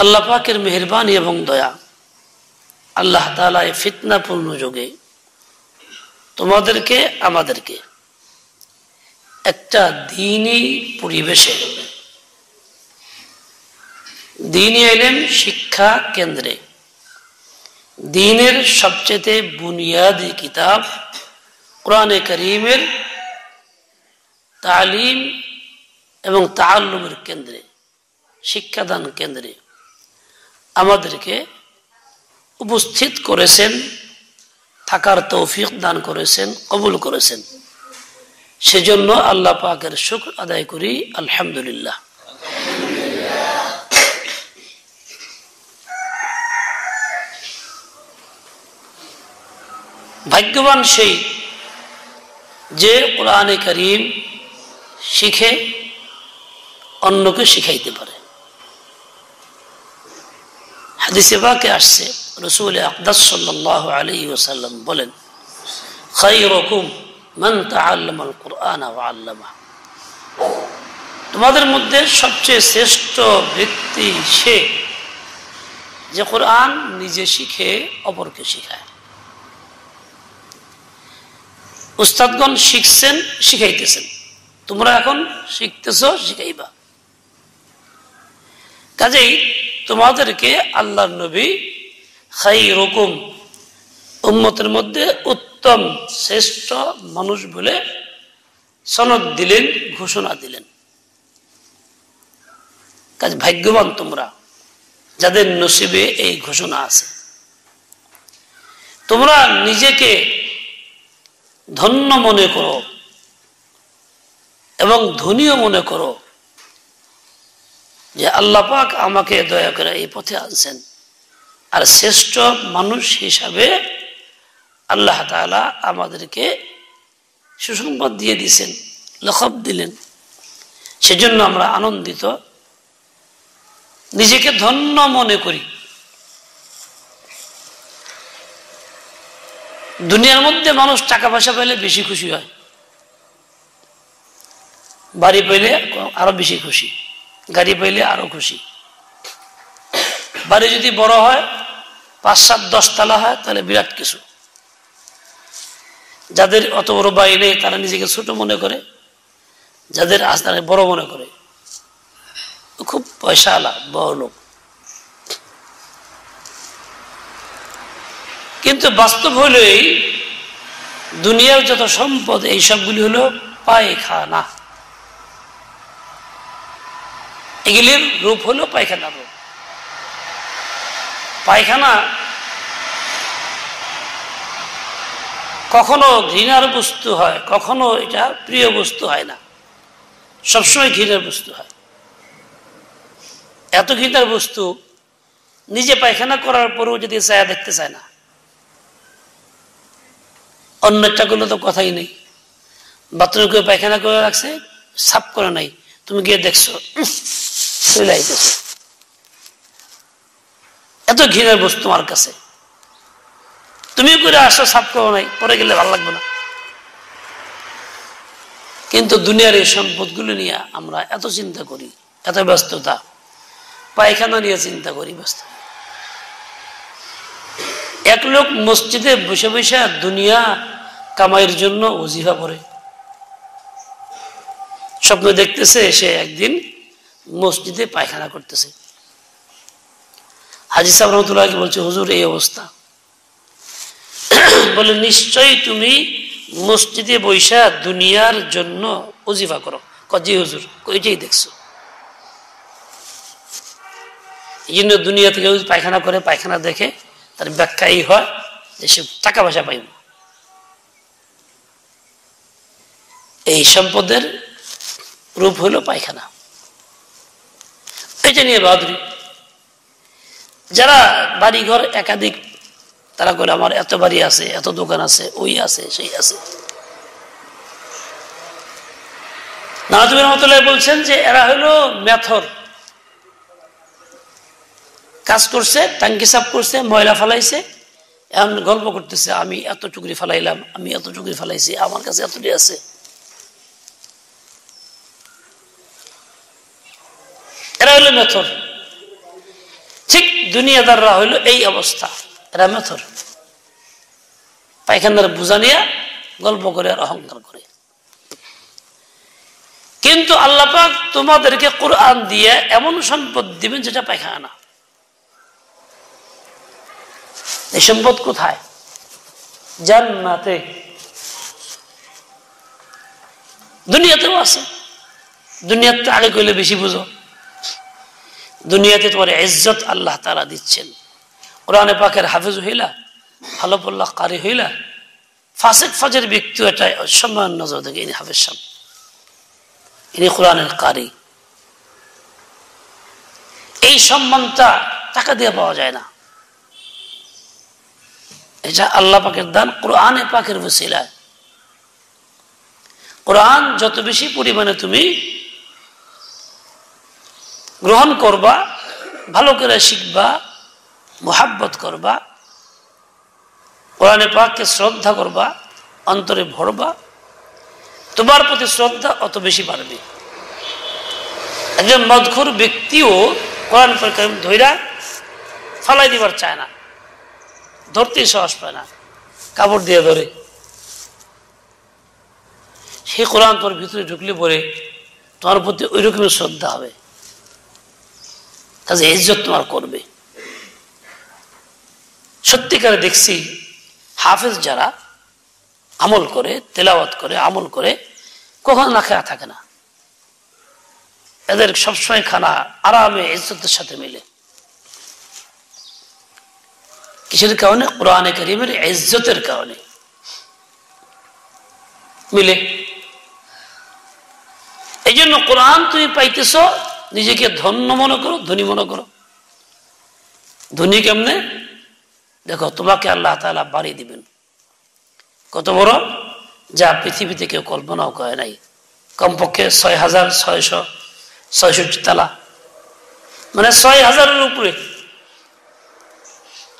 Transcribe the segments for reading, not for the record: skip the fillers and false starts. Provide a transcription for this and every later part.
আল্লাহ পাকের মেহেরবানি এবং দয়া, আল্লাহ তাআলা এই ফিতনাপূর্ণ যুগে তোমাদেরকে আমাদেরকে একটা দ্বীনি পরিবেশে, দ্বীনি ইলম শিক্ষা কেন্দ্রে, দ্বীনের সবচেয়ে বুনিয়াদি কিতাব কোরআনে কারীমের তালিম এবং তাআল্লুমের কেন্দ্রে, শিক্ষাদান কেন্দ্রে আমাদেরকে উপস্থিত করেছেন, থাকার তৌফিক দান করেছেন, কবুল করেছেন। সেজন্য আল্লাহ পাকের শুকর আদায় করি, আলহামদুলিল্লাহ। ভাগ্যবান সেই যে কোরআনে কারীম শিখে অন্যকে শিখাইতে পারে। হাদিসে পাকে আসছে, রাসূল আকদাস সাল্লাল্লাহু আলাইহি ওয়াসাল্লাম বলেন, খায়রুকুম মান তাআল্লামাল কুরআন ওয়া আল্লামাহু, তোমাদের মধ্যে সবচেয়ে শ্রেষ্ঠ ব্যক্তি সে যে কোরআন নিজে শিখে অপরকে শিখায়। উস্তাদগণ শিখছেন, শিখাইতেছেন, তোমরা এখন শিখতেছো, শিখাইবা। কাজেই তোমাদেরকে আল্লাহর নবী খায়রুকুম, উম্মতের মধ্যে উত্তম শ্রেষ্ঠ মানুষ বলে সনদ দিলেন, ঘোষণা দিলেন। কাজে ভাগ্যবান তোমরা যাদের নসিবে এই ঘোষণা আছে। তোমরা নিজেকে ধন্য মনে করো এবং ধনীও মনে করো যে আল্লাহ পাক আমাকে দয়া করে এই পথে আনছেন, আর শ্রেষ্ঠ মানুষ হিসাবে আল্লাহ তাআলা আমাদেরকে সুসংবাদ দিয়ে দিয়েছেন, লকব দিলেন। সেজন্য আমরা আনন্দিত, নিজেকে ধন্য মনে করি। দুনিয়ার মধ্যে মানুষ টাকা পয়সা পেলে বেশি খুশি হয়, বাড়ি পেলে আরো বেশি খুশি, গাড়ি পাইলে আরো খুশি। বাড়ি যদি বড় হয়, ৫, ৭, ১০ তলা হয়, তাহলে বিরাট কিছু। যাদের অত বড় বাড়ি নেই তারা নিজেকে ছোট মনে করে, যাদের আছে তারা বড় মনে করে, খুব পয়সাওয়ালা, বড় লোক। কিন্তু বাস্তব হলো এই দুনিয়ার যত সম্পদ, এই সবগুলি হলো পায়খানা। এগুলির রূপ হলো পায়খানা রূপ। পায়খানা কখনো ঘৃণার বস্তু হয়, কখনো এটা প্রিয় বস্তু হয় না, সবসময় ঘৃণার বস্তু হয়। এত ঘৃণার বস্তু নিজে পায়খানা করার পরেও যদি ছায়া দেখতে চায় না। অন্যটা গুলো তো কথাই নেই, বাথরুমে কেউ পায়খানা করে রাখছে, সাফ করে নাই, তুমি গিয়ে দেখছো, চলে আইতেছে। এত ঘৃণার বস্তু তোমার কাছে, তুমি করে আসো, সাফ করো নাই, পরে গেলে ভালো লাগবে না। কিন্তু দুনিয়ার এই সম্পদগুলো নিয়ে আমরা এত চিন্তা করি, এত ব্যস্ততা, পায়খানা নিয়ে চিন্তা করি, ব্যস্ত। এক লোক মসজিদে বসে বসে দুনিয়া কামাইয়ের জন্য ওজিফা পড়ে, স্বপ্ন দেখতেছে সে একদিন মসজিদে পায়খানা করতেছে। হাজী সাহেব রহমতুল্লাহ বলছে, হুজুর এই অবস্থা। বলে, নিশ্চয়ই তুমি মসজিদে বৈশা দুনিয়ার জন্য ওজিফা করো। জি হুজুর, ওইটাই দেখছো। এই জন্য দুনিয়া থেকে পায়খানা করে, পায়খানা দেখে তার ব্যাখ্যা এই হয় যে সে টাকা পয়সা পাইব। এই সম্পদের রূপ হলো পায়খানা। এটা নিয়ে বাহাদুরি। যারা বাড়িঘর একাধিক, তারা করে আমার এত বাড়ি আছে, এত দোকান আছে, ওই আছে, সেই আছে। নাজমুল রহমতুল্লাহ বলছেন যে এরা হলো মেথর, কাজ করছে, টাঙ্কি সাফ করছে, ময়লা ফালাইছে, এখন গল্প করতেছে, আমি এত টুকরি ফালাইলাম, আমি এত টুকরি ফালাইছি, আমার কাছে এতটি আছে। এরা হলো মেথর। দুনিয়াদাররা হইল এই অবস্থা, এরা মেথর, পায়খানার বোঝা নিয়ে গল্প করে আর অহংকার করে। কিন্তু আল্লাহ পাক তোমাদেরকে কোরআন দিয়ে এমন সম্পদ দিবেন যেটা পায়খানা না। এই সম্পদ কোথায়? জান্নাতে। দুনিয়াতেও আছে, দুনিয়াতে আগে কইলে বেশি বুঝো। দুনিয়াতে তোমার ইজ্জত আল্লাহ তাআলা দিচ্ছেন। কোরআনে পাকের হাফেজ হইলা, ভালো পড়লা, কারি হইলা, ফাসিক ফাজের ব্যক্তি এটা সম্মান নজর দেখে ইনি হাফেজ সাহেব, ইনি কোরআনের কারি। এই সম্মানটা টাকা দিয়ে পাওয়া যায় না, এটা আল্লাহ পাকের দান, কোরআনে পাকের ওসিলায়। কোরআন যত বেশি পরিমাণে তুমি গ্রহণ করবা, ভালো করে শিখবা, মুহাব্বত করবা, কোরআনে পাককে শ্রদ্ধা করবা, অন্তরে ভরবা, তোমার প্রতি শ্রদ্ধা অত বেশি বাড়বে। একজন মদখোর ব্যক্তিও কোরআন কারীম ধইরা ফালাই দিবার চায় না, ধরতেই সাহস পায় না, কাপড় দিয়ে ধরে। সেই কোরআন তোর ভিতরে ঢুকলে পরে তোমার প্রতি ওই রকমের শ্রদ্ধা হবে, কাজে ইজ্জত তোমার করবে। সত্যিকারে দেখছি হাফেজ যারা আমল করে, তেলাওয়াত করে, আমল করে, কখনো না খেয়া থাকে না, এদের সবসময় খানা আরামে ইজ্জতের সাথে মিলে। কিসের কারণে? কোরআনে কারীমের ইজ্জতের কারণে মিলে। এই জন্য কোরআন তুমি পাইতেছ, নিজেকে ধন্য মনে করো, ধনী মনে করো। ধনী কেমনে? দেখো, তোমাকে আল্লাহ তাআলা বাড়ি দিবেন কত বড়, যা পৃথিবীতে কেউ কল্পনাও করে নাই। কমপক্ষে 6,666 তালা, মানে 6,000-এর উপরে।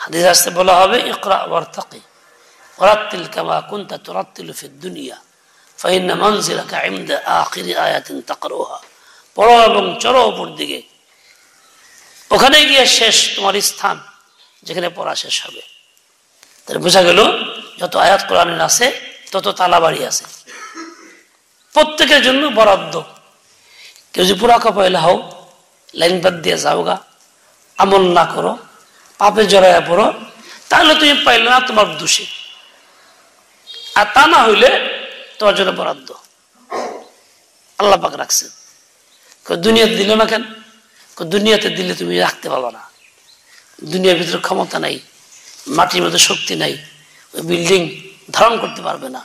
হাদিস আসতে বলা হবে, ইকরা ওয়ারতাকি ওয়ারাত্তিল কামা কুনতা তুরাত্তিলু ফিদ দুনিয়া ফাইন্না মানজিলাকা ইনদা আখিরি আয়াতিন তাকরাউহা। পড়ো এবং চড়ো উপর দিকে, ওখানে গিয়ে শেষ তোমার স্থান, যেখানে পড়া শেষ হবে। তাহলে বোঝা গেল, যত আয়াত কোরআনের আছে তত তালাবাড়ি আছে, প্রত্যেকের জন্য বরাদ্দ। কেউ যদি পুরা কপাইলা হও, লাইন বাদ দিয়ে যাওগা, আমল না করো, পাপে জড়াইয়া পড়ো, তাহলে তুমি পাইলে না, তোমার দোষী। আর তা না হইলে তোমার জন্য বরাদ্দ আল্লাহ পাক রাখছেন। দুনিয়াতে দিল না কেন? দুনিয়াতে দিলে তুমি রাখতে পারবে না, দুনিয়ার ভিতরে ক্ষমতা নাই, মাটির মধ্যে শক্তি নাই, ওই বিল্ডিং ধারণ করতে পারবে না।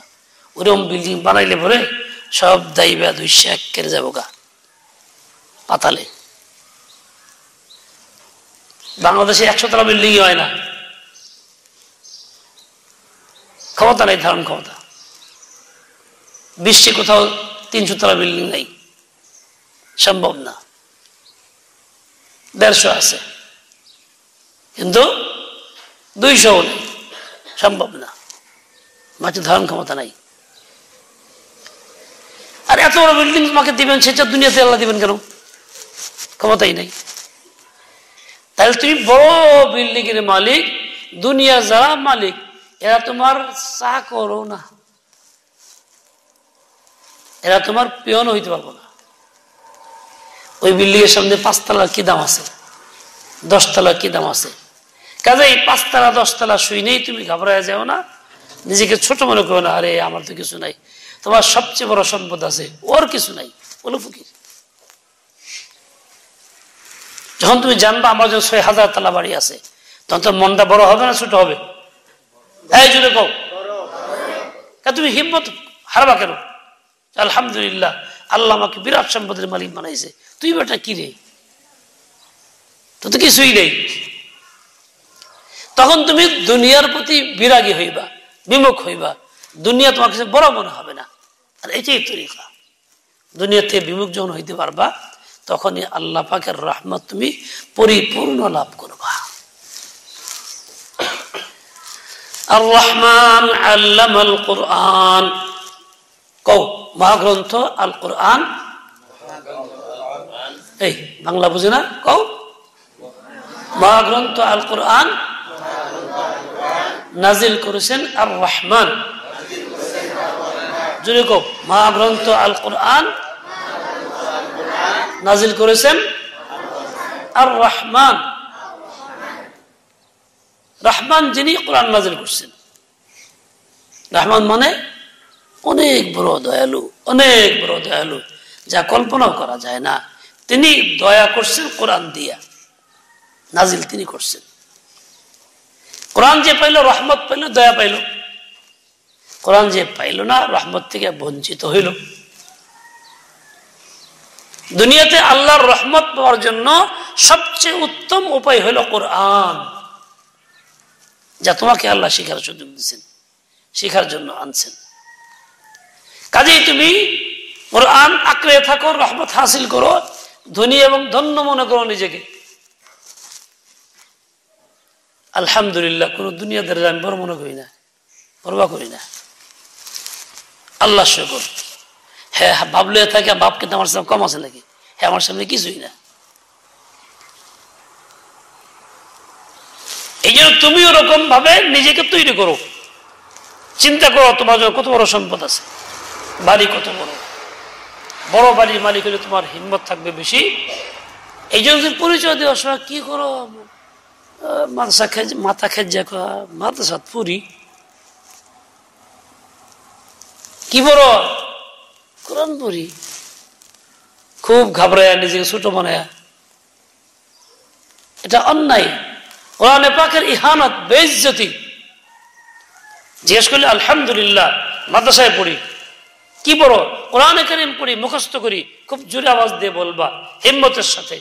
ওরকম বিল্ডিং বানাইলে পরে সব দায়ীবা দুইশে এক কেড়ে যাবো গা পাতালে। বাংলাদেশে 100 তলা বিল্ডিংই হয় না, ক্ষমতা নাই, ধারণ ক্ষমতা। বিশ্বে কোথাও 300 তলা বিল্ডিং নাই, সম্ভব না। 150 আছে, কিন্তু 200 নেই, সম্ভব না, মাটির ধারণ ক্ষমতা নাই। আর এত বড় বিল্ডিং তোমাকে দিবেন, সেটা দুনিয়াতে আল্লাহ দিবেন কেন? ক্ষমতাই নাই। তাহলে তুমি বড় বিল্ডিং এর মালিক, দুনিয়া যারা মালিক, এরা তোমার চাকরও না, এরা তোমার পিয়ন হইতে পারবো না। ওই বিল্ডিং এর সামনে 5 তলার কি দাম আছে, 10 তলার কি দাম আছে। কাজে এই 5 তলা 10 তলা শুই নেই, তুমি ঘাবড়ায় যাও না, নিজেকে ছোট মনে করো না, আরে আমার তো কিছু নাই। তোমার সবচেয়ে বড় সম্পদ আছে, ওর কিছু নাই, বলো ফকির। যখন তুমি জানবা আমার যখন 6,000 তলা বাড়ি আছে, তখন তোর মনটা বড় হবে না ছোট হবে? এই জন্য কও, তুমি হিম্মত হারবা কেন? আলহামদুলিল্লাহ, আল্লাহ আমাকে বিরাট সম্পদের মালিক বানাইছে, তুই বেটা কি রে, তো তো কিছুই নেই। তখন তুমি দুনিয়ার প্রতি বিরাগী হইবা, বিমুখ হইবা, দুনিয়া তোমার কাছে বড় মনে হবে না। আর এটাই তরিকা। দুনিয়া থেকে বিমুখ যখন হইতে পারবা, তখনই আল্লাহ পাকের রহমত তুমি পরিপূর্ণ লাভ করবা। আর রহমান আল্লামাল কুরআন, কও মহাগ্রন্থ আল কুরআন। এই বাংলা বুঝে না, কও মহাগ্রন্থ আল কোরআন নাজিল করেছেন আর রহমান। যেরকম মহাগ্রন্থ আল কোরআন নাজিল করেছেন আর রহমান। রহমান যিনি কোরআন নাজিল করছেন। রহমান মানে অনেক বড় দয়ালু, অনেক বড় দয়ালু, যা কল্পনাও করা যায় না। তিনি দয়া করছেন কোরআন দিয়া, নাজিল তিনি করছেন। কোরআন যে পাইল রহমত পাইল, দয়া পাইল। কোরআন যে পাইল না, রহমত থেকে বঞ্চিত হইল। দুনিয়াতে আল্লাহর রহমত পাওয়ার জন্য সবচেয়ে উত্তম উপায় হইল কোরআন, যা তোমাকে আল্লাহ শিখার সুযোগ দিচ্ছেন, শিখার জন্য আনছেন। কাজেই তুমি কোরআন আঁকড়ে থাকো, রহমত হাসিল করো, ধনী এবং ধন্য মনে করো নিজেকে। আলহামদুলিল্লাহ, কোন দুনিয়াদের আমি বড় মনে করি না, পরবাহ করি না। আল্লাহ শুকর। হ্যাঁ, ভাবলে থাকে বাপ কিন্তু আমার সামনে কম আছে নাকি? হ্যাঁ, আমার সামনে কিছুই না। এই জন্য তুমি ওরকম ভাবে নিজেকে তৈরি করো, চিন্তা করো তোমার জন্য কত বড় সম্পদ আছে, বাড়ি কত বড়। বড় বাড়ির মালিক হলে তোমার হিম্মত থাকবে বেশি। এই জন্য পরিচয় দেওয়ার সময় কি করো, মাথা খেজা মাদ্রাসা পুরি কি বড় কোরআন পড়ি, খুব ঘাবড়ায়া নিজেকে ছোট বানায়া, এটা অন্যায়। কোরআনে পাকের ইহানত, বেইজ্জতি। জিজ্ঞেস করলে আলহামদুলিল্লাহ মাদ্রাসায় পড়ি, কি বড় কোরআনে কারীম পড়ি, মুখস্থ করি, খুব জোরে আওয়াজ দিয়ে বলবা হিম্মতের সাথে।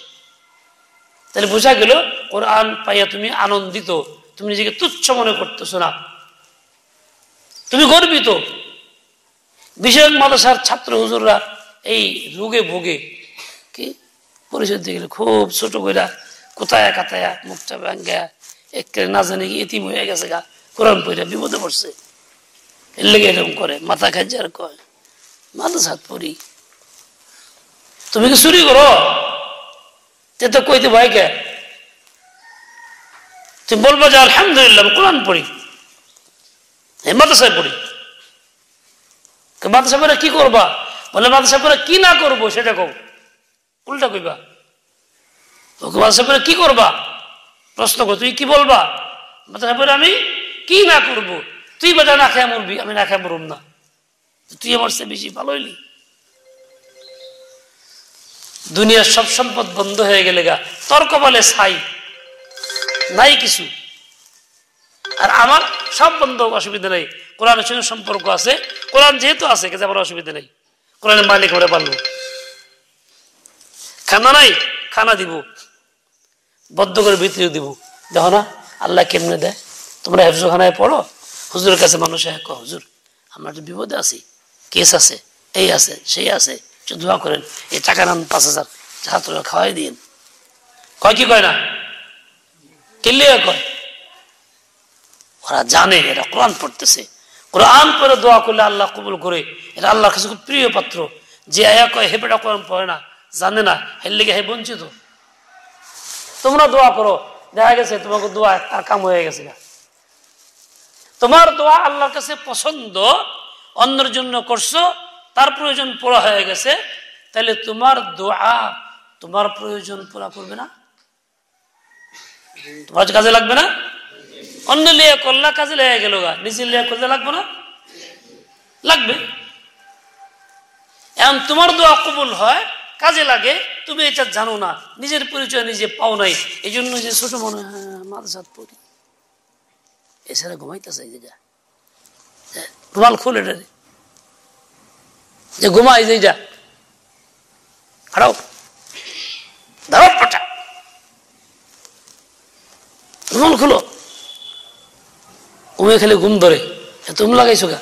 তাহলে বোঝা গেল কোরআন পাইয়া তুমি আনন্দিত, তুমি নিজেকে তুচ্ছ মনে করতেছো না, তুমি গর্বিত। বিশেষ মাদ্রাসার ছাত্র হুজুররা এই রোগে ভোগে, কি পরিচয় দিয়ে গেলে খুব ছোট কইরা কোথায় কাতায়া মুখটা ভাঙ্গা একে না জানি এতিম হয়ে গেছে গা, কোরআন পড়া বিপদে পড়ছে, এর লেগে এরকম করে মাথা খাইছে আর কয় মাদ্রাসা পড়ি। তুমি কি চুরি করো? তে তো কইতে ভয় কে? তুমি বলবো যে আলহামদুলিল্লাহ কোরআন পড়ি, মাদ্রাসায় পড়ি। মাদ্রাসা পড়ে কি করবা? বলে মাদ্রাসা পড়ে কি না করবো সেটা কও, উল্টা কইবা। মাদ্রাসা পড়ে কি করবা প্রশ্ন কর, তুই কি বলবা? মাদ্রাসা পড়ে আমি কি না করবো? তুই বাজা না খেয়ে মরবি, আমি না খেয়ে মরব না, তুই আমার চেয়ে বেশি ভালো হইলি। দুনিয়ার সব সম্পদ বন্ধ হয়ে গেলে গা তর্ক বলে ছাই নাই কিছু, আর আমার সব বন্ধ, অসুবিধা নেই। কোরআনের সঙ্গে সম্পর্ক আছে, কোরআন যেহেতু আছে কিন্তু আমার অসুবিধা নেই। কোরআনের মালিক আমরা পারবো। খানা নাই, খানা দিব, বদ্ধ করে ভিতরে দিব। দেখো না আল্লাহ কেমনে দেয়। তোমরা হেফজখানায় পড়ো, হুজুরের কাছে মানুষ হুজুর আমরা তো বিপদে আছি, কেস আছে, এই আছে, সেই আছে, দোয়া করেন, এই টাকা নাম 5,000 ছাত্ররা খাওয়াই দিন। কয় কি কয় না? কিনলে কয়, ওরা জানে এরা কোরআন পড়তেছে, কোরআন পড়ে দোয়া করলে আল্লাহ কবুল করে। এটা আল্লাহর কাছে খুব প্রিয় পাত্র। যে আয়া কয় হে বেটা কোরআন পড়ে না, জানে না, এর লেগে হে বঞ্চিত। তোমরা দোয়া করো, দেখা গেছে তোমাকে দোয়া আর কাম হয়ে গেছে। তোমার দোয়া আল্লাহর কাছে পছন্দ, অন্যের জন্য করছো, তার প্রয়োজন পুরা হয়ে গেছে, তাহলে তোমার দোয়া তোমার প্রয়োজন পুরা করবে না? তোমার কাজে লাগবে না? অন্য লিয়ে করলা কাজে লেগে গেল গা, নিজের লিয়ে করলে লাগবে না? লাগবে। এখন তোমার দোয়া কবুল হয়, কাজে লাগে, তুমি এটা জানো না, নিজের পরিচয় নিজে পাও নাই, এই জন্য যে ছোট মনে হয় মাদ্রাসাত পড়ি, এছাড়া ঘুমাইতেছে রুমাল খুলে যে ঘুমাই যে যা হারাও দাঁড়াও পাটা রুমাল খুলো, ঘুমিয়ে খেলে ঘুম ধরে, তুমি লাগাইছো গা,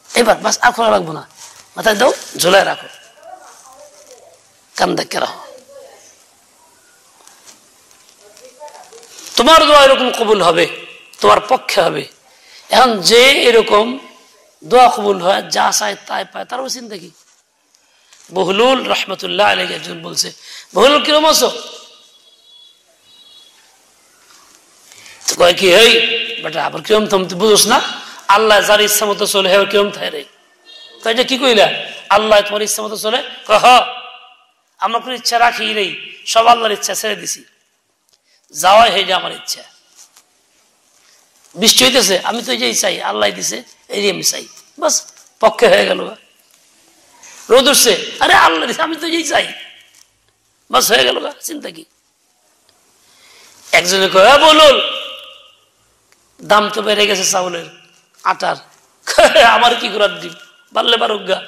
এবার বাস আর খোলা রাখবো না, মাথায় দাও ঝোলায় রাখো, কান দেখে রাখো। তোমার দোয়া এরকম কবুল হবে, তোমার পক্ষে হবে। এখন যে এরকম দোয়া কবুল হয়, যা চায় তাই পায়, তার চিন্তা কি? বহুলুল রহমতুল্লাহ আলাইহি একজন বলছে, বহুলুল কিরম আছো? তো কয় কি এই বেটা আবার কিরম তুই বুঝোস না আল্লাহ যার ইচ্ছা মতো চলে হে কিরম থাকে রে তাই যে কি কইলা আল্লাহ তোমার ইচ্ছা মতো চলে কহ আমার কোনো ইচ্ছা রাখি নেই সব আল্লাহর ইচ্ছা ছেড়ে দিছি যাওয়াই হয়ে যায় আমার ইচ্ছা বৃষ্টি হইতেছে আমি তো এই চাই আল্লাহ দিছে এই আমি চাই বাস পক্ষে হয়ে গেল রোদ উঠছে আরে আল্লাহ দিছে আমি তো এই চাই বাস হয়ে গেল চিন্তা কি একজনে কয় বলুন দাম তো বেড়ে গেছে চাউলের আটার আমার কি করার দিন বাড়লে বারুগা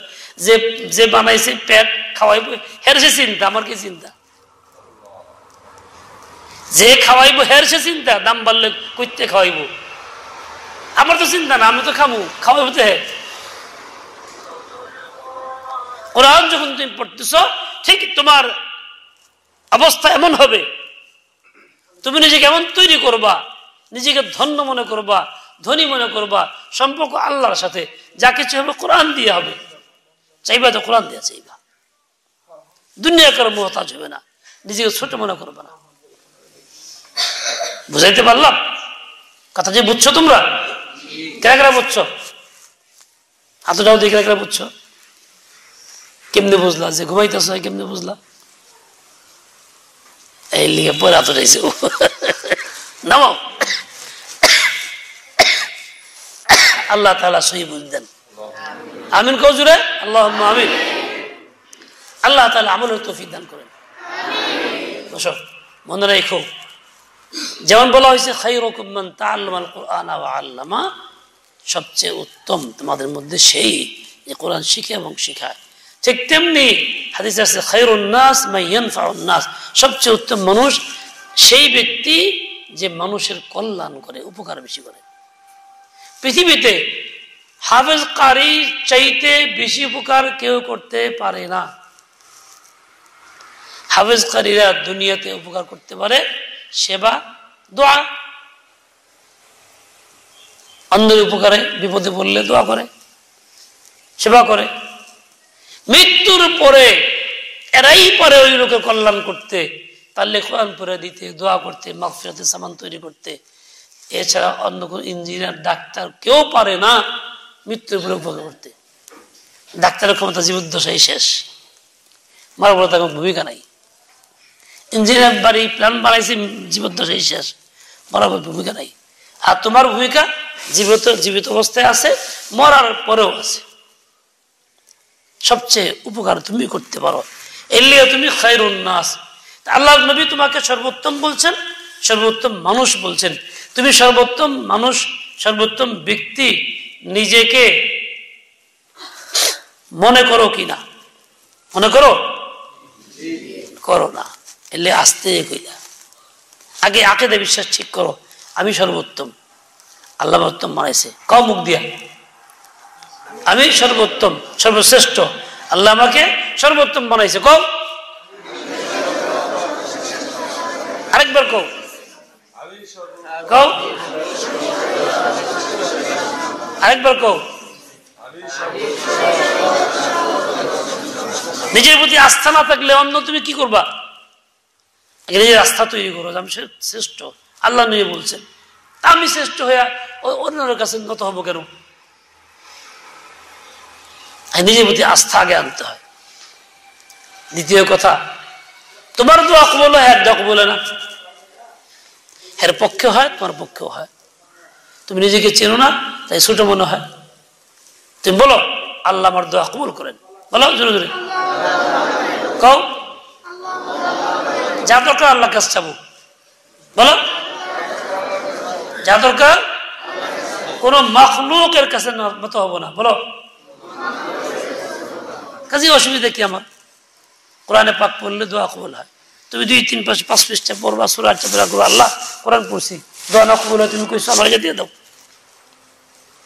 যে যে বানাইছে পেট খাওয়াইবো হের সে চিন্তা আমার কি চিন্তা যে খাওয়াইবো হের সে চিন্তা দাম বাড়লে কইতে খাওয়াইবো আমার তো চিন্তা না আমি তো খাবো খাওয়াইবো তো হে কোরআন যখন তুমি পড়তেছ ঠিক তোমার অবস্থা এমন হবে তুমি নিজেকে এমন তৈরি করবা নিজেকে ধন্য মনে করবা ধনী মনে করবা সম্পর্ক আল্লাহর সাথে যা কিছু হবে কোরআন দিয়ে হবে চাইবা তো কোরআন দিয়ে চাইবা দুনিয়া কারো মোহতাজ হবে না নিজেকে ছোট মনে করবে না বুঝাইতে পারলাম কথা যে বুঝছো তোমরা কেরা বুঝছো হাতটাও দিয়ে কেরা বুঝছো কেমনে বুঝলা যে ঘুমাইতেছ কেমনে বুঝলা এই লিগে পরে হাত উঠাইছে নামাও আল্লাহ তাআলা সহি বুঝ দেন আমিন কও জুড়ে আল্লাহুম্মা আমিন আল্লাহ তাআলা আমলের তৌফিক দান করেন বসো মনে রেখো যেমন বলা হয়েছে খায়রুকুম মান তাআল্লামাল কুরআনা ওয়া আল্লামা সবচেয়ে উত্তম তোমাদের মধ্যে সেই যে কোরআন শিখে এবং শেখায় ঠিক তেমনি হাদিসে আছে খায়রুন নাস মান ইয়ানফাউন নাস সবচেয়ে উত্তম মানুষ সেই ব্যক্তি যে মানুষের কল্যাণ করে উপকার বেশি করে পৃথিবীতে হাফেজ কারি চাইতে বেশি উপকার কেউ করতে পারে না হাফেজ কারীরা দুনিয়াতে উপকার করতে পারে সেবা দোয়া অন্যের উপকারে বিপদে পড়লে দোয়া করে সেবা করে মৃত্যুর পরে এরাই পারে ওই লোকের কল্যাণ করতে তাহলে কোরআন পড়ে দিতে দোয়া করতে মাগফিরাতের সামান তৈরি করতে এছাড়া অন্য কোন ইঞ্জিনিয়ার ডাক্তার কেউ পারে না মৃত্যুর পরে উপকার করতে ডাক্তারের ক্ষমতা জীবদ্দশাই শেষ মারা বড় তার ভূমিকা নাই ইঞ্জিনিয়ার বাড়ি প্ল্যান বানাইছে জীবদ্দশাই শেষ বরাবর ভূমিকা নাই আর তোমার ভূমিকা জীবিত অবস্থায় আছে মরার পরেও আছে সবচেয়ে উপকার তুমি করতে পারো এর লিগে তুমি খায়রুন নাস আল্লাহর নবী তোমাকে সর্বোত্তম বলছেন সর্বোত্তম মানুষ বলছেন তুমি সর্বোত্তম মানুষ সর্বোত্তম ব্যক্তি নিজেকে মনে করো কিনা মনে করো করো না এলে আস্তে কইলা আগে আকীদা বিশ্বাস ঠিক করো আমি সর্বোত্তম আল্লাহ সর্বোত্তম বানাইছে কও মুখ দিয়া আমি সর্বোত্তম সর্বশ্রেষ্ঠ আল্লাহ আমাকে সর্বোত্তম বানাইছে কও আরেকবার কও কও আরেকবার কও নিজের প্রতি আস্থা না থাকলে অন্য তুমি কি করবা নিজের আস্থা তৈরি করো আমি শ্রেষ্ঠ আল্লাহ নিয়ে বলছেন আমি শ্রেষ্ঠ হইয়া অন্যের কাছে নত হবো কেন নিজের প্রতি আস্থা আগে আনতে হয় দ্বিতীয় কথা তোমার দোয়া কবুল হয় এর দোয়া কবুল হয় না এর পক্ষে হয় তোমার পক্ষেও হয় তুমি নিজেকে চেনো না তাই ছোট মনে হয় তুমি বলো আল্লাহ আমার দোয়া কবুল করেন বলো জোরে জোরে কও যা দরকার আল্লাহ কাছে চাবো বলো যা দরকার কোন মাখলুকের কাছে মতো হবো না বলো কাজে অসুবিধা কি আমার কোরআনে পাক পড়লে দোয়া কবুল হয় তুমি 2-3-5 পৃষ্ঠা পড়বা সূরা চাদরা করো আল্লাহ কোরআন পড়ছি দোয়া না কবুল হয় তুমি কইছো আমার দিয়ে দাও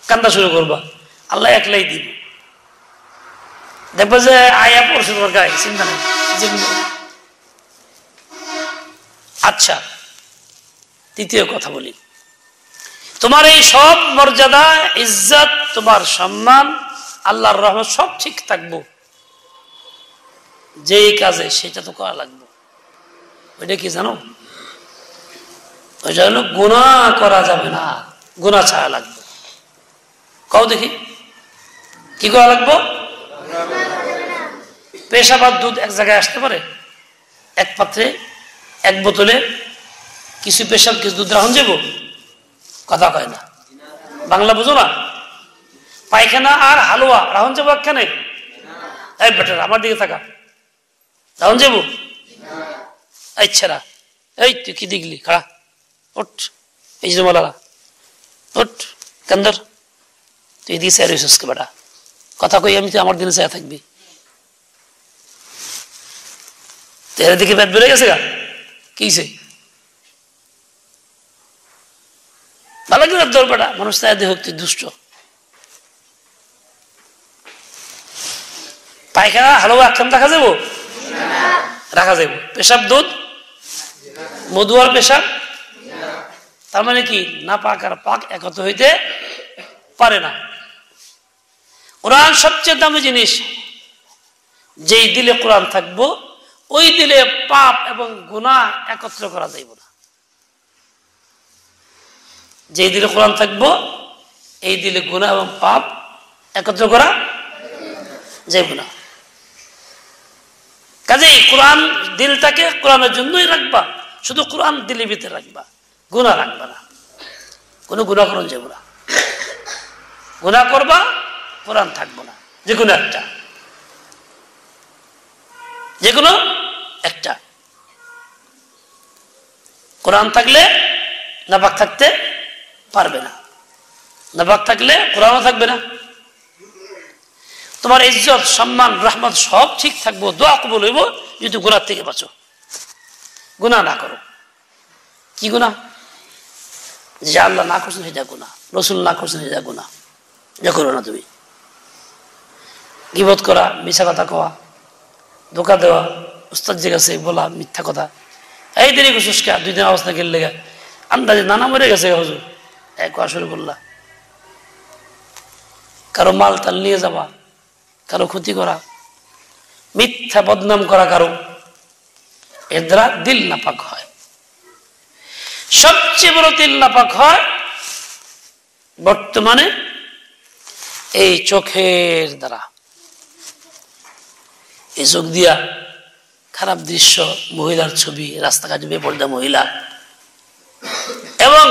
কান্দা শুরু করবা আল্লাহ একলাই দিব দেখবো যে আয়া পড়ছে তোমার গায়ে চিন্তা নেই আচ্ছা তৃতীয় কথা বলি তোমার এই সব মর্যাদা ইজ্জত তোমার সম্মান আল্লাহর রহমত সব ঠিক থাকবো যেই কাজে সেটা তো করা লাগবে ওইটা কি জানো ওইটা হলো গুনাহ করা যাবে না, গুনাহ ছাড়া লাগবে। কও দেখি কি করা লাগবে? পেশাব আর দুধ এক জায়গায় আসতে পারে? এক পাত্রে এক বোতলে কিছু পেশাব কিছু দুধ রাখুন যাব? কথা কয় না, বাংলা বুঝো না? পায়খানা আর হালুয়া রাখুন যাবো একখানে? এই বেটার আমার দিকে থাকা, রাখুন যাবো? আচ্ছা না, এই তুই কি দেখলি? খাড়া ওঠ, এই যে মালা ওঠ, কান্দর তুই এদিকে চাই রয়েছিস বেটা, কথা কই আমি, তুই আমার দিনে চাই থাকবি? তেরে দিকে পেট বেড়ে গেছে গা, কিছে ভালো করে তোর বেটা, মানুষ চাই দেখ তুই দুষ্ট। পায়খানা হালুয়া একখান রাখা যাবো? রাখা যাবো। পেশাব দুধ মধু আর পেশাব, তার মানে কি না পাক আর পাক একত্র হইতে পারে না। কোরআন সবচেয়ে দামি জিনিস, যেই দিলে কোরআন থাকবো ওই দিলে পাপ এবং গুনাহ একত্র করা যাইব না। যেই দিলে কোরআন থাকবো এই দিলে গুনাহ এবং পাপ একত্র করা যাইব না। কাজেই কোরআন দিলটাকে কোরআনের জন্যই রাখবা, শুধু কোরআন দিলের ভিতরে রাখবা, গুনাহ রাখবা না, কোনো গুনাহ করণ যাব না। গুনাহ করবা, কোরআন থাকবো না, যে কোনো একটা, যে কোনো একটা। কোরআন থাকলে নাপাক থাকতে পারবে না, নাপাক থাকলে কোরআনও থাকবে না। তোমার ইজ্জত সম্মান রহমত সব ঠিক থাকবো, দোয়া কবুল হইব যদি গুনাহ থেকে বাঁচো, গুনাহ না করো। কি গুনাহ? যে আল্লাহ না করছেন সেটা গুনাহ, রসুল না করছেন সেটা গুনাহ, যা করো না তুমি। গীবত করা, মিছা কথা কওয়া, ধোকা দেওয়া, উস্তাদ যে গেছে বলা মিথ্যা কথা, এই দেরি করছিস কে, 2 দিন অবস্থা গেল লেগে আন্দাজে নানা মরে গেছে হুজুর, এক শুরু করলা। কারো মাল তাল নিয়ে যাওয়া, কারো ক্ষতি করা, মিথ্যা বদনাম করা কারো, এর দ্বারা দিল নাপাক হয়। সবচেয়ে বড় দিল নাপাক হয় বর্তমানে এই চোখের দ্বারা। এই চোখ দিয়া খারাপ দৃশ্য, মহিলার ছবি, রাস্তাঘাটে বেপর্দা মহিলা, এবং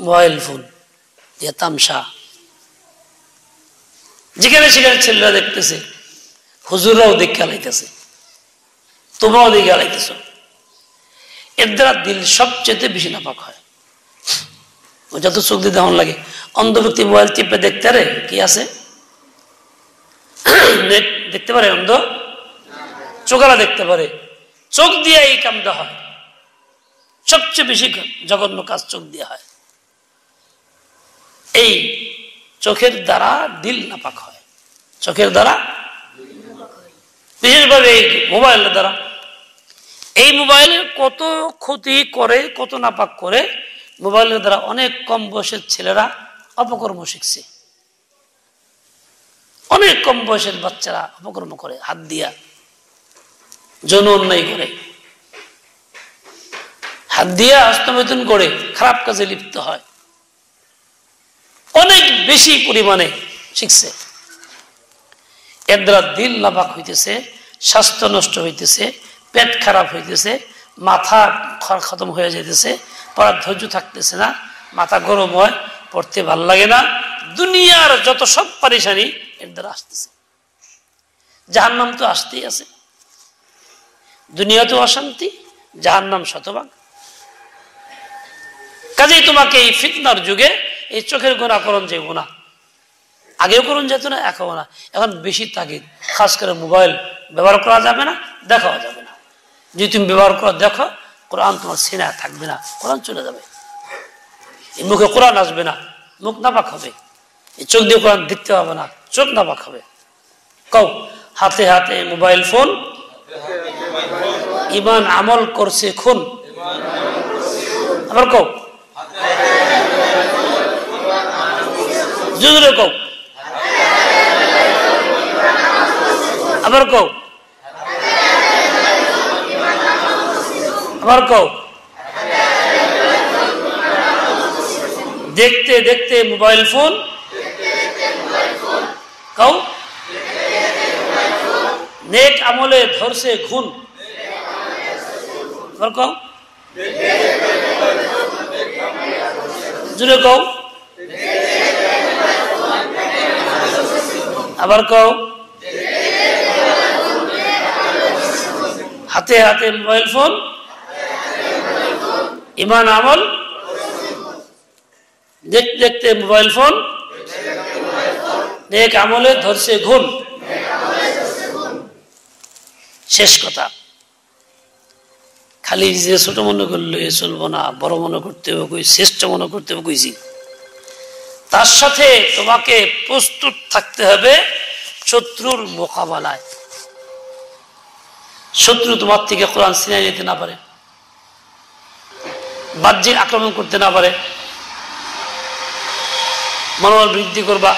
মোবাইল ফোন দিয়ে তামসা, যেখানে সেখানে ছেলেরা দেখতেছে, হুজুররাও দেখে লাইতেছে, তোমরাও দেখে লাইতেছ। এর দ্বারা দিল সবচেয়ে বেশি নাপাক হয়। ও যত চোখ দিয়ে দেওয়ান লাগে, অন্ধ ব্যক্তি মোবাইল টিপে দেখতে পারে কি আছে, নেট দেখতে পারে? অন্ধ চোখেরা দেখতে পারে, চোখ দিয়ে এই কামটা হয়। সবচেয়ে বেশি জঘন্য কাজ চোখ দিয়ে হয়। এই চোখের দ্বারা দিল নাপাক হয়, চোখের দ্বারা, বিশেষভাবে এই মোবাইলের দ্বারা। এই মোবাইলের কত ক্ষতি করে, কত নাপাক করে। মোবাইলের দ্বারা অনেক কম বয়সের ছেলেরা অপকর্ম শিখছে, অনেক কম বয়সের বাচ্চারা অপকর্ম করে, হাত দিয়া যৌন অন্যায় করে, হাত দিয়া হস্তমৈথুন করে, খারাপ কাজে লিপ্ত হয়, অনেক বেশি পরিমাণে শিখছে। এর দ্বারা দিল নাপাক হইতেছে, স্বাস্থ্য নষ্ট হইতেছে, পেট খারাপ হইতেছে, মাথা খতম হয়ে যাইতেছে, পড়ার ধৈর্য থাকতেছে না, মাথা গরম হয়, পড়তে ভাল লাগে না, দুনিয়ার যত সব পারেশানি এর দ্বারা আসতেছে। জাহান্নাম তো আসতেই আছে, দুনিয়াতেও অশান্তি, জাহান্নাম শতভাগ। কাজেই তোমাকে এই ফিতনার যুগে এই চোখের গুনাহ করণ যাইব না, আগেও করণ যেত না, এখনও না, এখন বেশি তাগিদ। খাস করে মোবাইল ব্যবহার করা যাবে না, দেখাও যাবে না। যদি তুমি ব্যবহার করো, দেখো, কোরআন তোমার সিনায় থাকবে না, কোরআন চলে যাবে। এই মুখে কোরআন আসবে না, মুখ নাপাক হবে। এই চোখ দিয়ে কোরআন দেখতে হবে না, চোখ নাপাক হবে। কও, হাতে হাতে মোবাইল ফোন, ইমান আমল করছে খুন। আবার কও, জোরে কও, আবার কও, আবার কও। দেখতে দেখতে মোবাইল ফোন কাউ নেক আমলে ধরছে খুন কও জুড়ে কও আবার কও হাতে হাতে মোবাইল ফোন ইমান আমল দেখতে দেখতে মোবাইল ফোন নেক আমলে ধরছে ঘুম শেষ কথা খালি যে ছোট মনে করলে চলবো না বড় মনে করতে হবে কই শ্রেষ্ঠ মনে করতে হবে কইছি তার সাথে তোমাকে প্রস্তুত থাকতে হবে শত্রুর মোকাবেলায় শত্রু তোমার থেকে কোরআন ছিনিয়ে নিতে না পারে বাহ্যিক আক্রমণ করতে না পারে মনোবল বৃদ্ধি করবা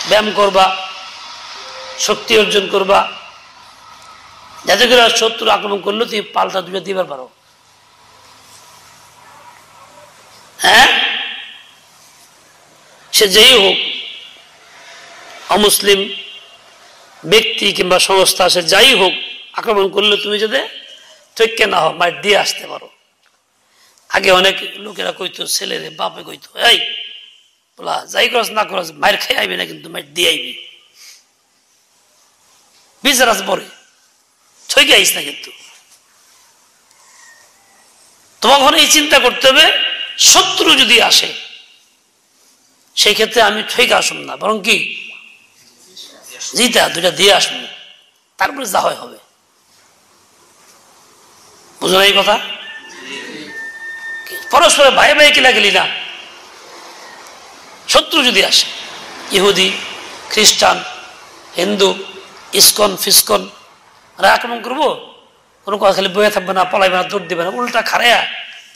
ব্যায়াম করবা শক্তি অর্জন করবা যাতে করে শত্রু আক্রমণ করলে তুমি পাল্টা দুটো দিবার পারো হ্যাঁ সে যেই হোক অমুসলিম ব্যক্তি কিংবা সংস্থা সে যাই হোক আক্রমণ করলে তুমি যাতে ঠেকে না হও মার দিয়ে আসতে পারো আগে অনেক লোকেরা কইতো ছেলেরে বাপে কইতো এই বলা যাই করস না করস মায়ের খেয়ে আইবি না কিন্তু মায়ের দিয়ে আইবি বিচার আছে পরে ঠকে আইস না কিন্তু তোমাকে এই চিন্তা করতে হবে শত্রু যদি আসে সেই ক্ষেত্রে আমি ঠকে আসুন না বরং কি জিতা দুইটা দিয়ে আসবো তারপরে যা হয় হবে বুঝো না এই কথা পরস্পর ভাই ভাই কিলা গেলি না শত্রু যদি আসে ইহুদি খ্রিস্টান হিন্দু ইসকন ফিসকন আক্রমণ করবো কোনো কথা খালি বয়ে থাকবে না পলাইবে না দৌড় দিবে না উল্টা খারাইয়া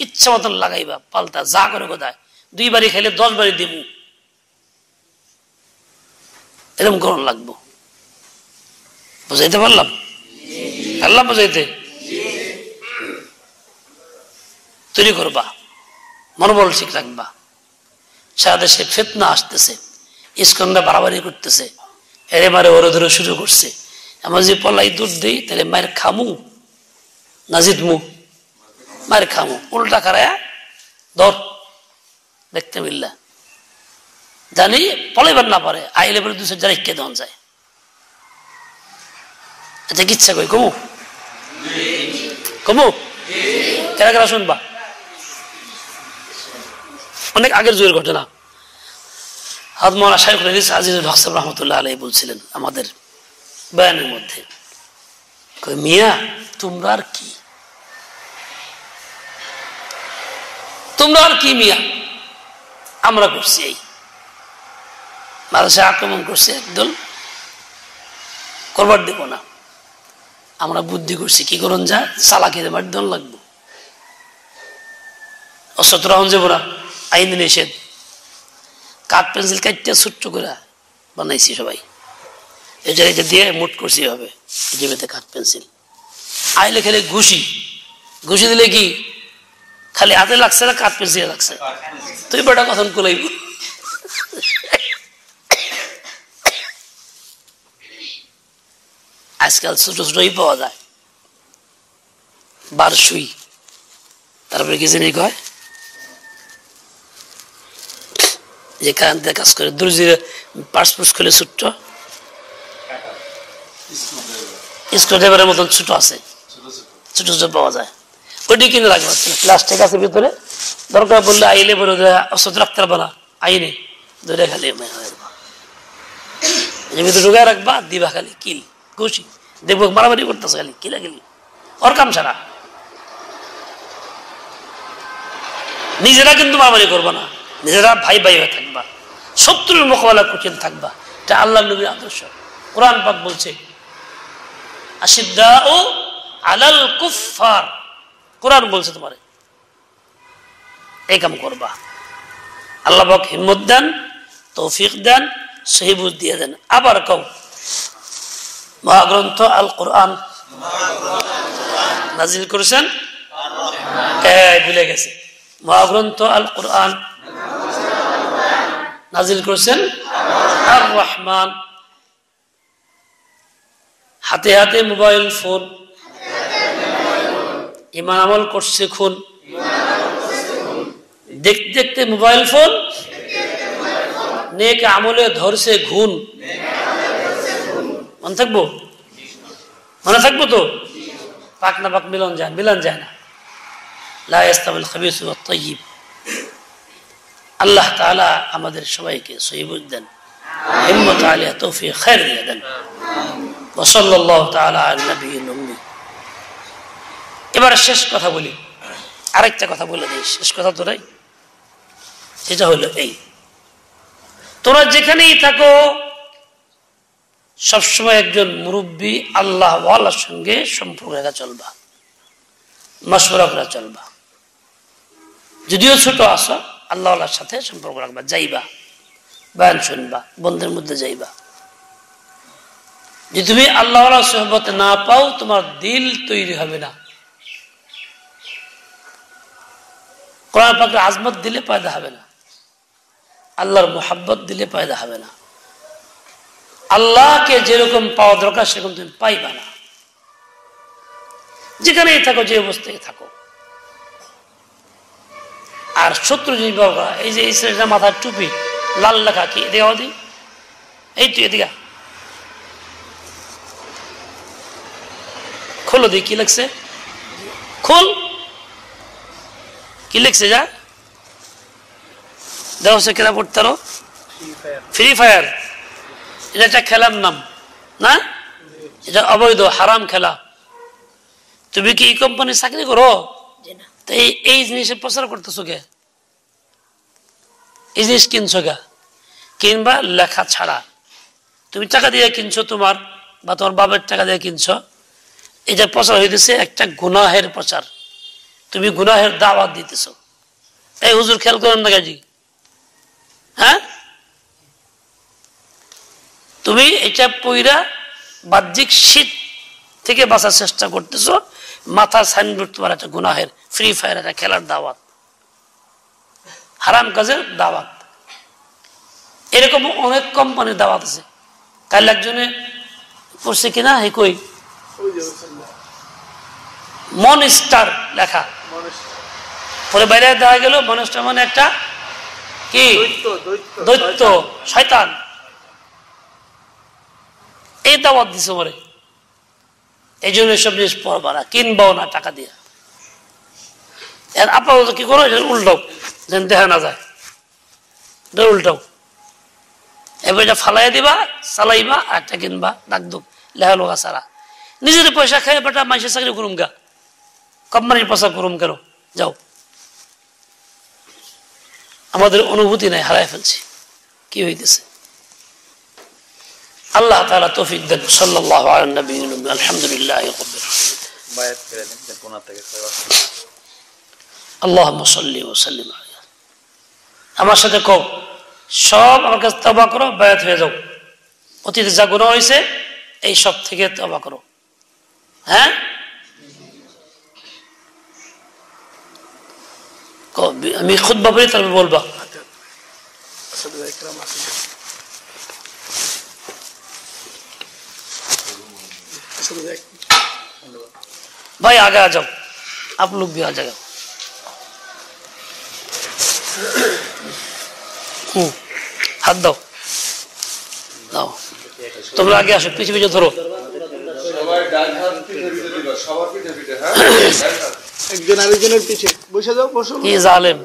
ইচ্ছা মতন লাগাইবা পাল্টা যা করে কোথায় 2 বাড়ি খাইলে 10 বাড়ি দিব এরকম করণ লাগবো বুঝাইতে পারলাম আল্লাহ বুঝাইতে তৈরি করবা মনোবল ঠিক রাখবা সারা দেশে ফিতনা আসতেছে ইসকনরা বাড়াবাড়ি করতেছে এরে মারে ওরে ধরে শুরু করছে আমার যে পলাই দুধ দিই তাহলে মায়ের খামু নাজিদ মু মায়ের খামু উল্টা খারায়া ধর দেখতে মিললা জানি পলাইবার না পারে আইলে পরে 200 জারি কে দেওয়া যায় এটা কি ইচ্ছা কই কমু কমু কেনা কেনা শুনবা অনেক আগের যুগের ঘটনা হযরত মাওলানা শাইখুল হাদিস আজিজুল হক সাহেব রাহমাতুল্লাহ আলাইহি বলছিলেন আমাদের বয়ানের মধ্যে কই মিয়া তোমরা আর কি মিয়া আমরা করছি এই মাদ্রাসায় আক্রমণ করছে একদল করবার দেব না আমরা বুদ্ধি করছি কি করুন যায় চালাকি দেবার দল লাগবো অস্ত্র রাউন যাবো না আইন নিষেধ কাঠ পেন্সিল কাটতে ছোট্ট করে বানাইছি সবাই এটা দিয়ে মুট করছি হবে জিমেতে কাঠ পেন্সিল আইলে খেলে ঘুষি দিলে কি খালি হাতে লাগছে না কাঠ পেন্সিলে লাগছে তুই বেটা কথন কুলাইব আজকাল ছোট ছোটই পাওয়া যায় বারসুই তারপরে কি জানি কয় যে কারেন্টে কাজ করে দর্জির পার্সপুস খুলে ছোট্ট স্ক্রু ড্রাইভারের মতন ছোট আছে ছোট ছোট পাওয়া যায় ওইটি কিনে রাখবে প্লাস্টিক আছে ভিতরে দরকার বললে আইলে বলে অস্ত্র রাখতে পারবে না আইনে ধরে খালি ভিতরে ঢুকায় রাখবা দিবা খালি কিল ঘুষি দেখবো মারামারি করতেছে খালি কিলা কিলি ওর কাম ছাড়া নিজেরা কিন্তু মারামারি করবো না নিজেরা ভাই ভাই হয়ে থাকবা শত্রুর মোকাবেলা কঠিন থাকবা এটা আল্লাহ নবীর আদর্শ কোরআন পাক বলছে আশিদ্দাউ আলাল কুফফার কোরআন বলছে তোমারে এই কাম করবা আল্লাহ পাক হিম্মত দেন তৌফিক দেন সহি বুঝ দিয়ে দেন আবার কও মহাগ্রন্থ আল কোরআন নাজিল করেছেন ভুলে গেছে মহাগ্রন্থ আল কোরআন নাজিল করেছেন আর রহমান। হাতে হাতে মোবাইল ফোন, ইমান আমল করছে খুন। দেখতে দেখতে মোবাইল ফোন, নেক আমলে ধরছে ঘুণ। মনে থাকবো? মনে থাকবো তো? পাক না পাক মিলন যায় না। লা ইস্তাবিল খাবিস ওয়াত তাইয়িব। আল্লাহ তাআলা আমাদের সবাইকে সহিহ বুঝ দেন, হিম্মত আলিয়া তৌফিক খায়ের দিয়ে দেন। ওয়া সাল্লাল্লাহু তাআলা আলা নবিয়িল উম্মি। এবার শেষ কথা বলি, আরেকটা কথা বলে দিই, শেষ কথা তো নাই। সেটা হলো এই, তোরা যেখানেই থাকো সবসময় একজন মুরব্বী আল্লাহ ওয়ালার সঙ্গে সম্পর্ক রেখা চলবা, মাশওয়ারা করে চলবা। যদিও ছোট আসো, আল্লাহ ওয়ালার সাথে সম্পর্ক রাখবা, যাইবা, বয়ান শুনবা, বন্ধের মধ্যে যাইবা। যদি তুমি আল্লাহ ওয়ালার সোহবত না পাও, তোমার দিল তৈরি হবে না। কোরআন পাকের আজমত দিলে পয়দা হবে না, আল্লাহর মুহাব্বত দিলে পয়দা হবে না। আল্লাহকে যেরকম পাওয়া দরকার সেরকম তুমি পাইবা না, যেখানেই থাকো, যে অবস্থায় থাকো। আর শত্রু জিনিস বাবা, এই যে ইসরায়েলের মাথার টুপি লাল লেখা, কি দেখা দি? এই তুই এদিকে খোলো দি, কি লিখছে? খোল, কি লিখছে? যা দেখো সে খেলা পড়তে পারো, ফ্রি ফায়ার। এটা একটা খেলার নাম না, এটা অবৈধ হারাম খেলা। তুমি কি এই কোম্পানির চাকরি করো? এই জিনিসের প্রচার করতেছো কে? এই জিনিস কিনছো কে? কিনবা লেখা ছাড়া। তুমি টাকা দিয়ে কিনছো, তোমার বা তোমার বাবার টাকা দিয়ে কিনছো, এটা প্রচার হইতেছে একটা গুনাহের প্রচার। তুমি গুনাহের দাওয়াত দিতেছো। এই হুজুর খেয়াল করেন না গাজি, হ্যাঁ? তুমি এটা পইরা বাহ্যিক শীত থেকে বাঁচার চেষ্টা করতেছো, মাথার সাইনবোর্ড তোমার একটা গুনাহের, ফ্রি ফায়ার একটা খেলার দাওয়াত, হারাম কাজের দাওয়াত। এরকম অনেক কোম্পানির দাওয়াত আছে। কাল একজনে করছে কিনা, হে কই মনস্টার লেখা, পরে বাইরে দেখা গেল মনস্টার মানে একটা কি দৈত্য, শয়তান। এই দাওয়াত দিছে মরে। এই জন্য সব জিনিস পড়বা না, কিনবাও না টাকা দিয়ে। আপাতত কি করো, উল্টাও, যেন দেখা না যায়, উল্টাও। এবার এটা ফালাই দিবা, চালাইবা, আর একটা কিনবা, ডাক দুক লেখা লোকা ছাড়া। নিজের পয়সা খাই বেটা মাইসের চাকরি করুম গা, কোম্পানির পয়সা করুম কেন? যাও। আমাদের অনুভূতি নাই, হারাই ফেলছি কি হইতেছে। আল্লাহ তাআলা তৌফিক দেন। সাল্লাল্লাহু আলা নবিয়িল উম্মি। আলহামদুলিল্লাহি রাব্বিল আলামিন। আল্লাহুম্মা সাল্লি ওয়া সাল্লিম আলাইহি। আমার সাথে কও, সব আমার কাছে তওবা করো, বায়াত হয়ে যাও। অতীতে যা গুনাহ হয়েছে এই সব থেকে তওবা করো। হ্যাঁ, আমি খুতবা বলি, তারপর বলবা। भाई आगे आ जाओ, आप लोग भी आ जाओ। हाथ दो, দাও। তোমরা আগে আসো, পিছে পিছে ধরো। একজন আরেকজনের পিছে বসে যাও, বসো। কি জালেম,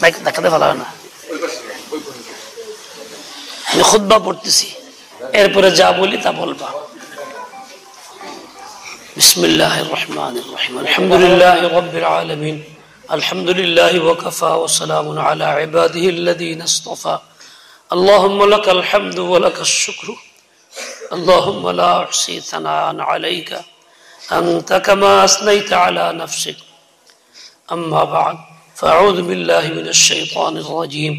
বাইক দেখাতে ভালো হয় না। আমি খুতবা পড়তেছি, এরপরে যা বলি তা বলবা। বিসমিল্লাহির রহমানির রহিম। আলহামদুলিল্লাহি রাব্বিল আলামিন। আলহামদুলিল্লাহি ওয়া কাফা ওয়া সালামুন আলা ইবাদিহিল্লাযীনা ইসতাফা। আল্লাহুম্মা লাকাল হামদু ওয়া লাকাশ শুকরু। আল্লাহুম্মা লা উহসি সানাআন আলাইকা আনতা কামা আসনাইতা আলা নাফসিক। আম্মা বা'দ, ফাআউযু বিল্লাহি মিনাশ শাইতানির রাজীম।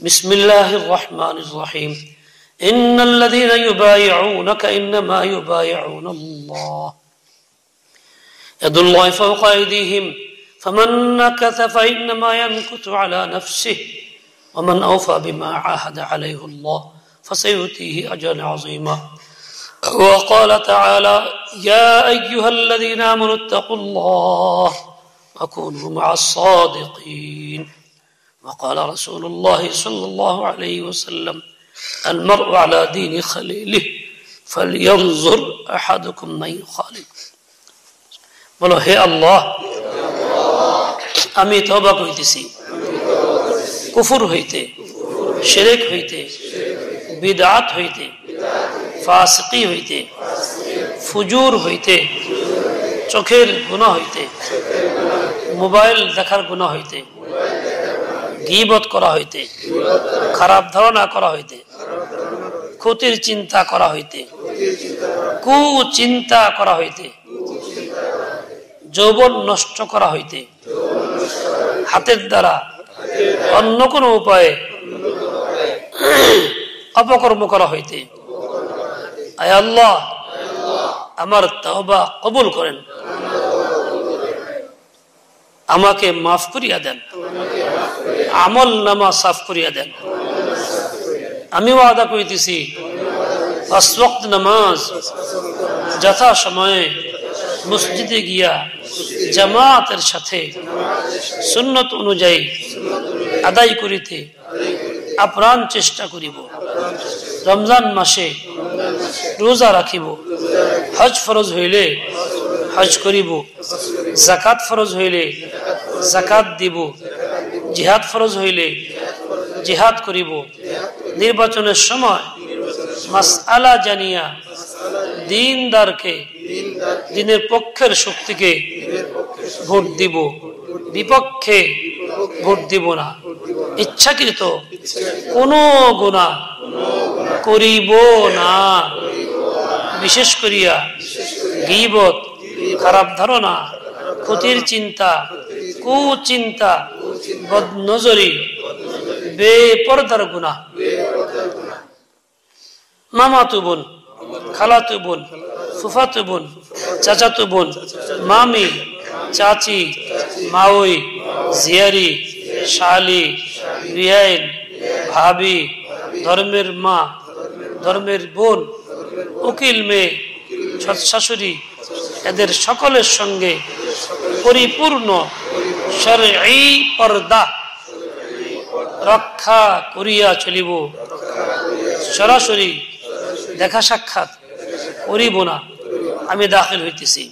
بسم الله الرحمن الرحيم. إن الذين يبايعونك إنما يبايعون الله يد الله فوق أيديهم فمن نكث فإنما ينكث على نفسه ومن أوفى بما عاهد عليه الله فسيؤتيه أجرا عظيما. وقال تعالى يا أيها الذين آمنوا اتقوا الله وكونوا مع الصادقين. وقال رسول الله صلى الله عليه وسلم المرء على دين خليله فلينظر أحدكم من يخالف. বলো হে আল্লাহ, আমি তওবা করিতেছি কুফর হইতে, শিরক হইতে, বিদআত হইতে, ফাসিকি হইতে, ফুজুর হইতে, চোখের গুনাহ হইতে, মোবাইল দেখার গুনাহ হইতে, গীবত করা হইতে, খারাপ ধারণা করা হইতে, ক্ষতির চিন্তা করা হইতে, কুচিন্তা করা হইতে, যৌবন নষ্ট করা হইতে, হাতের দ্বারা অন্য কোনো উপায়ে অপকর্ম করা হইতে, আয় আল্লাহ আমার তওবা কবুল করেন, আমাকে মাফ করিয়া দেন, আমল নামা সাফ করিয়া দেন। আমি ওয়াদা করিতেছি 5 ওয়াক্ত নামাজ যথা সময়ে মসজিদে গিয়া জামাতের সাথে সুন্নত অনুযায়ী আদায় করিতে আপ্রাণ চেষ্টা করিব। রমজান মাসে রোজা রাখিব, হজ ফরজ হইলে হজ করিব, যাকাত ফরজ হইলে যাকাত দিব, জিহাদ ফরজ হইলে জিহাদ করিব। নির্বাচনের সময় মাসআলা জানিয়া দ্বীনদারকে, দ্বীনের পক্ষের শক্তিকে ভোট দিব, বিপক্ষে ভোট দিব না। ইচ্ছাকৃত কোনো গুনাহ করিব না, বিশেষ করিয়া গীবত, খারাপ ধারণা, ক্ষতির চিন্তা, কুচিন্তা, বদনজরি, বেপরদার গুনাহ। মামাতো বোন, খালাতো বোন, ফুফাতো বোন, চাচাতো বোন, মামি, চাচি, মাওই, জিয়ারি, শালি, বিয়াইন, ভাবি, ধর্মের মা, ধর্মের বোন, উকিল মেয়ে, শাশুড়ি, এদের সকলের সঙ্গে পরিপূর্ণ শরঈ পর্দা রক্ষা করিয়া চলিব। সরাসরি দেখা সাক্ষাৎ করিব না। আমি দাখিল হইতেছি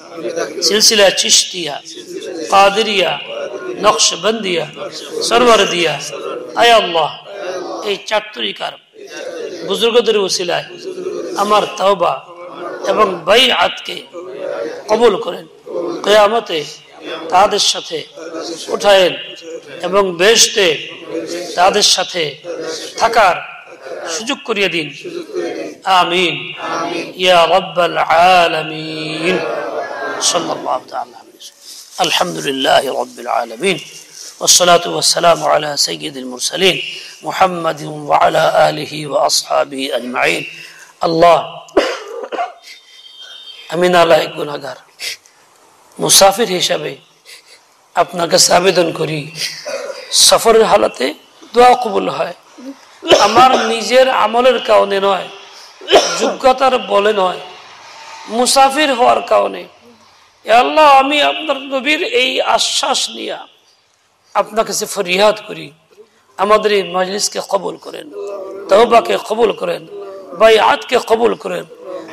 সিলসিলা চিশতিয়া, কাদেরিয়া, নকশবন্দিয়া, সরওয়ারদিয়া। আয় আল্লাহ, এই 4 তরিকার বুজুর্গদের ওসিলায় আমার তওবা এবং বাইআতকে কবুল করেন। কিয়ামতে তাদের সাথে উঠায়েন এবং বেহেশতে তাদের সাথে থাকার সুযোগ করিয়ে দিন। আমিন ইয়া রাব্বাল আলামিন। সাল্লাল্লাহু তাআলা আলহামদুলিল্লাহি রাব্বিল আলামিন والصلاة والسلام على سيد المرسلين محمد وعلى آله وأصحابه أجمعين. الله আমি নালায়েক গুনাহগার, মুসাফির হিসাবে আপনার কাছে আবেদন করি, সফরের হালাতে দোয়া কবুল হয়। আমার নিজের আমলের কারণে নয়, যোগ্যতার বলে নয়, মুসাফির হওয়ার কারণে। ইয়া আল্লাহ, আমি আপনার নবীর এই আশ্বাস নিয়ে আপনার কাছে ফরিয়াদ করি, আমাদের এই মজলিসকে কবুল করেন, তওবাকে কবুল করেন, বাইআতকে কবুল করেন,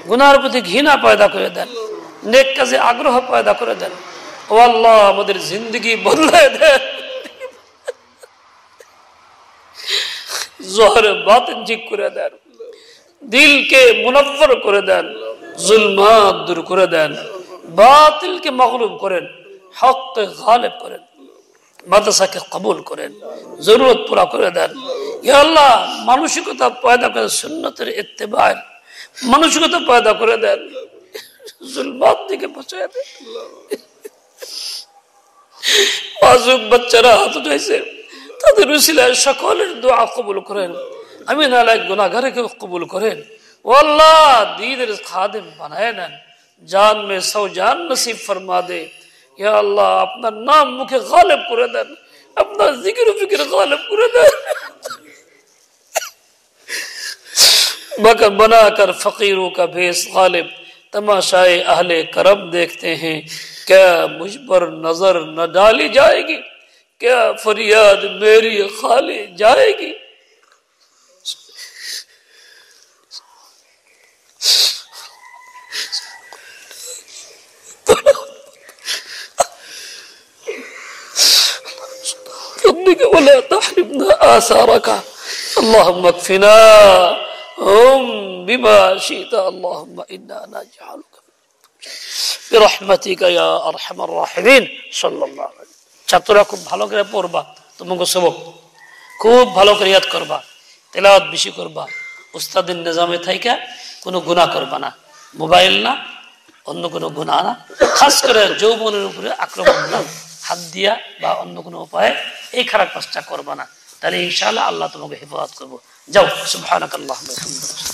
গুনার প্রতি ঘৃণা পয়দা করে দেন, নেক কাজে আগ্রহ পয়দা করে দেন। ও আল্লাহ, আমাদের জিন্দগি বদলায় দেন, জোহরে বাতিন ঠিক করে দেন, দিলকে মুনব্বর করে দেন, জুলমাত দূর করে দেন, বাতিলকে মাগলুব করেন, হককে গালিব করেন, মাদ্রাসাকে কবুল করেন, জরুরত পুরা করে দেন। ইয়া আল্লাহ, মানসিকতা পয়দা করে সুন্নতের ইত্তেবা'র মানসিকতা পয়দা করে দেন, জুলমাত থেকে বাঁচায় দেন। মাসুম বাচ্চারা হাত উঠাইছে, তাদের উসিলায় সকলের দোয়া কবুল করেন। আমি নালায়েক গুনাহগারকে কবুল করেন। ও আল্লাহ, দ্বীনের খাদিম বানায় নেন, জান में 100 जान नसीब फरमा दे। ইয়া আল্লাহ আপনার নাম মুখে গালেব করে দেন, আপনার জিকির ফিকির গালেব করে দেন। बनाकर फकीरों का भेष गालिब तमाशाए अहले करम देखते हैं, क्या मुझ पर नजर न डाली जाएगी, क्या फरियाद मेरी खाली जाएगी। वला तहरिमना आसारका अल्लाहुम्मा कफिना बिमा शिता अल्लाहुम्मा इन्ना नजअलुका बिरहमतिका या अरहमर राहिमीन सल्लल्लाहु अलैहि। ছাত্ররা খুব ভালো করে পড়বা, তোমাকে সবক খুব ভালো করে ইয়াদ করবা, তেলাওয়াত বেশি করবা, উস্তাদের নিজামে থাইকা কোনো গুনাহ করবা না, মোবাইল না, অন্য কোনো গুনাহ না, খাস করে যৌবনের উপরে আক্রমণ না, হাত দিয়া বা অন্য কোনো উপায়ে এই খারাপ কাজটা করবা না, তাহলে ইনশাআল্লাহ আল্লাহ তোমাকে হেফাজত করবো। যাও, সুবহানাকাল্লাহুম্মা ওয়া বিহামদিকা।